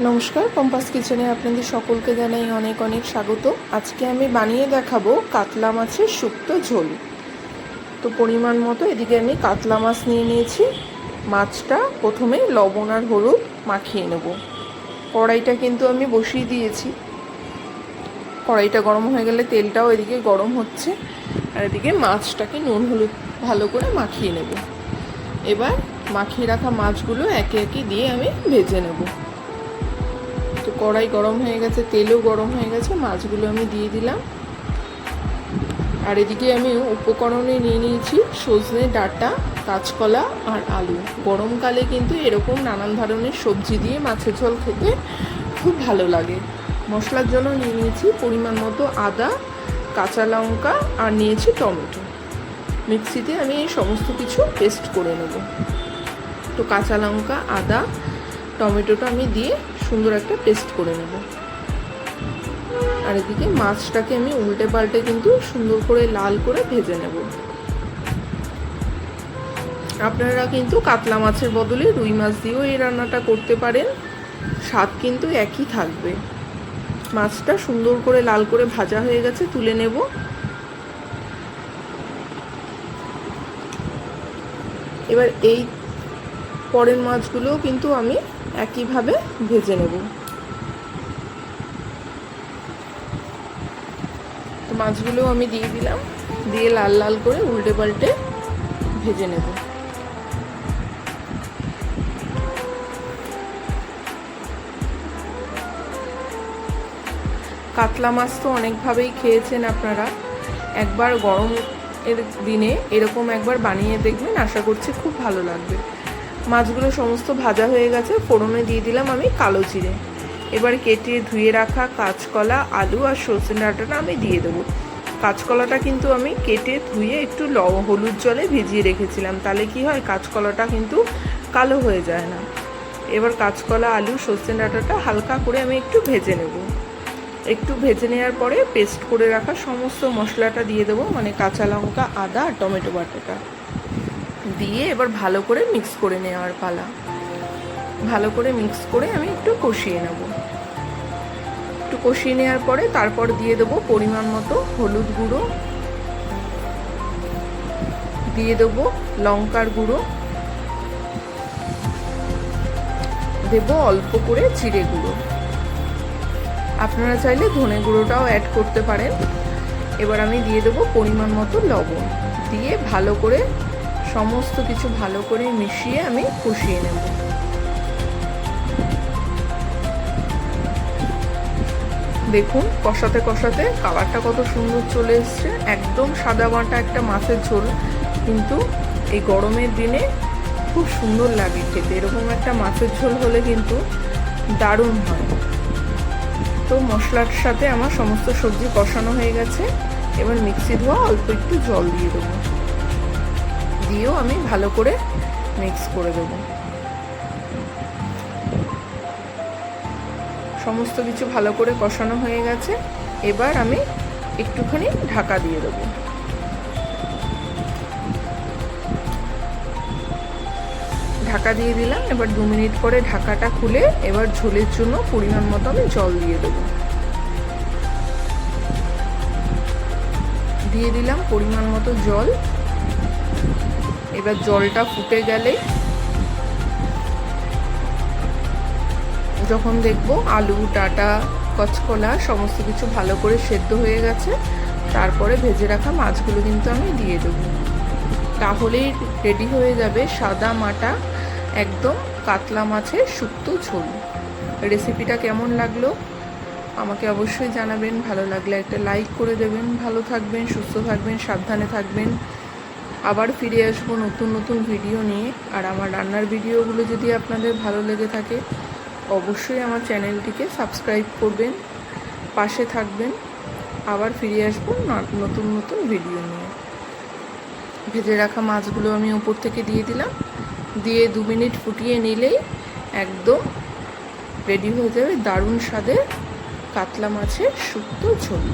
নমস্কার, কম্পাস কিচেনে আপনাদের সকলকে জানাই অনেক অনেক স্বাগত। আজকে আমি বানিয়ে দেখাবো কাতলা মাছের শুক্তো ঝোল। তো পরিমাণ মতো এদিকে আমি কাতলা মাছ নিয়ে নিয়েছি। মাছটা প্রথমে লবণ আর হলুদ মাখিয়ে নেব। কড়াইটা কিন্তু আমি বসিয়ে দিয়েছি। কড়াইটা গরম হয়ে গেলে তেলটাও এদিকে গরম হচ্ছে, আর এদিকে মাছটাকে নুন হলুদ ভালো করে মাখিয়ে নেব। এবার মাখিয়ে রাখা মাছগুলো একে একে দিয়ে আমি ভেজে নেব। তো কড়াই গরম হয়ে গেছে, তেলও গরম হয়ে গেছে, মাছগুলো আমি দিয়ে দিলাম। আর এদিকে আমি উপকরণে নিয়ে নিয়েছি সজনে ডাঁটা, কাঁচকলা আর আলু। গরমকালে কিন্তু এরকম নানান ধরনের সবজি দিয়ে মাছের ঝোল খেতে খুব ভালো লাগে। মশলার জন্য নিয়ে নিয়েছি পরিমাণ মতো আদা, কাঁচা লঙ্কা আর নিয়েছি টমেটো। মিক্সিতে আমি এই সমস্ত কিছু পেস্ট করে নেব। তো কাঁচা লঙ্কা, আদা, টমেটোটা আমি দিয়ে সুন্দর একটা পেস্ট করে নেব। আর এদিকে মাছটাকে আমি উল্টে পাল্টে কিন্তু সুন্দর করে লাল করে ভেজে নেব। আপনারা কিন্তু কাতলা মাছের বদলে রুই মাছ দিয়েও এই রান্নাটা করতে পারেন, স্বাদ কিন্তু একই থাকবে। মাছটা সুন্দর করে লাল করে ভাজা হয়ে গেছে, তুলে নেব। এবার এই পরের মাছগুলোও কিন্তু আমি একইভাবে ভেজে নেব। তো মাছগুলোও আমি দিয়ে দিলাম, দিয়ে লাল লাল করে উল্টে পাল্টে ভেজে নেব। কাতলা মাছ তো অনেকভাবেই খেয়েছেন আপনারা, একবার গরমের দিনে এরকম একবার বানিয়ে দেখবেন, আশা করছি খুব ভালো লাগবে। মাছগুলো সমস্ত ভাজা হয়ে গেছে, ফোড়নে দিয়ে দিলাম আমি কালো জিরে। এবার কেটে ধুয়ে রাখা কাঁচকলা, আলু আর সজনে ডাঁটাটা আমি দিয়ে দেবো। কাঁচকলাটা কিন্তু আমি কেটে ধুয়ে একটু হলুদ জলে ভিজিয়ে রেখেছিলাম, তাহলে কি হয় কাঁচকলাটা কিন্তু কালো হয়ে যায় না। এবার কাঁচকলা, আলু, সজনে ডাঁটাটা হালকা করে আমি একটু ভেজে নেব। একটু ভেজে নেওয়ার পরে পেস্ট করে রাখা সমস্ত মশলাটা দিয়ে দেবো, মানে কাঁচা লঙ্কা, আদা আর টমেটো বাটাটা দিয়ে এবার ভালো করে মিক্স করে নেওয়ার পালা। ভালো করে মিক্স করে আমি একটু কষিয়ে নেব। একটু কষিয়ে নেওয়ার পরে তারপর দিয়ে দেবো পরিমাণ মতো হলুদ গুঁড়ো, দিয়ে দেবো লঙ্কার গুঁড়ো, দেব অল্প করে জিরে গুঁড়ো। আপনারা চাইলে ধনে গুঁড়োটাও অ্যাড করতে পারেন। এবার আমি দিয়ে দেবো পরিমাণ মতো লবণ, দিয়ে ভালো করে সমস্ত কিছু ভালো করে মিশিয়ে আমি কষিয়ে নেব। দেখুন কষাতে কষাতে কালারটা কত সুন্দর চলে এসছে, একদম সাদা মাটা একটা মাছের ঝোল, কিন্তু এই গরমের দিনে খুব সুন্দর লাগে খেতে। এরকম একটা মাছের ঝোল হলে কিন্তু দারুণ হয়। তো মশলার সাথে আমার সমস্ত সবজি কষানো হয়ে গেছে। এবার মিক্সি ধোয়া অল্প একটু জল দিয়ে দেবো, দিয়েও আমি ভালো করে মিক্স করে দেবো। সমস্ত কিছু ভালো করে কষানো হয়ে গেছে। এবার আমি একটুখানি ঢাকা দিয়ে দেবো। ঢাকা দিয়ে দিলাম। এবার 2 মিনিট পরে ঢাকাটা খুলে এবার ঝোলের জন্য পরিমাণ মতো আমি জল দিয়ে দেবো। দিয়ে দিলাম পরিমাণ মতো জল। এবার জলটা ফুটে গেলে যখন দেখবো আলু, ডাঁটা, কাঁচকলা সমস্ত কিছু ভালো করে সেদ্ধ হয়ে গেছে, তারপরে ভেজে রাখা মাছগুলো কিন্তু আমি দিয়ে দেবো। তাহলেই রেডি হয়ে যাবে সাদা মাটা একদম কাতলা মাছের শুক্তো ঝোল। রেসিপিটা কেমন লাগলো আমাকে অবশ্যই জানাবেন। ভালো লাগলে একটা লাইক করে দেবেন। ভালো থাকবেন, সুস্থ থাকবেন, সাবধানে থাকবেন। আবার ফিরে আসবো নতুন নতুন ভিডিও নিয়ে। আর আমার রান্নার ভিডিওগুলো যদি আপনাদের ভালো লেগে থাকে অবশ্যই আমার চ্যানেলটিকে সাবস্ক্রাইব করবেন, পাশে থাকবেন। আবার ফিরে আসবো নতুন নতুন ভিডিও নিয়ে। ভেজে রাখা মাছগুলো আমি উপর থেকে দিয়ে দিলাম, দিয়ে 2 মিনিট ফুটিয়ে নিলেই একদম রেডি হয়ে যাবে দারুণ স্বাদের কাতলা মাছের শুক্তো ঝোল।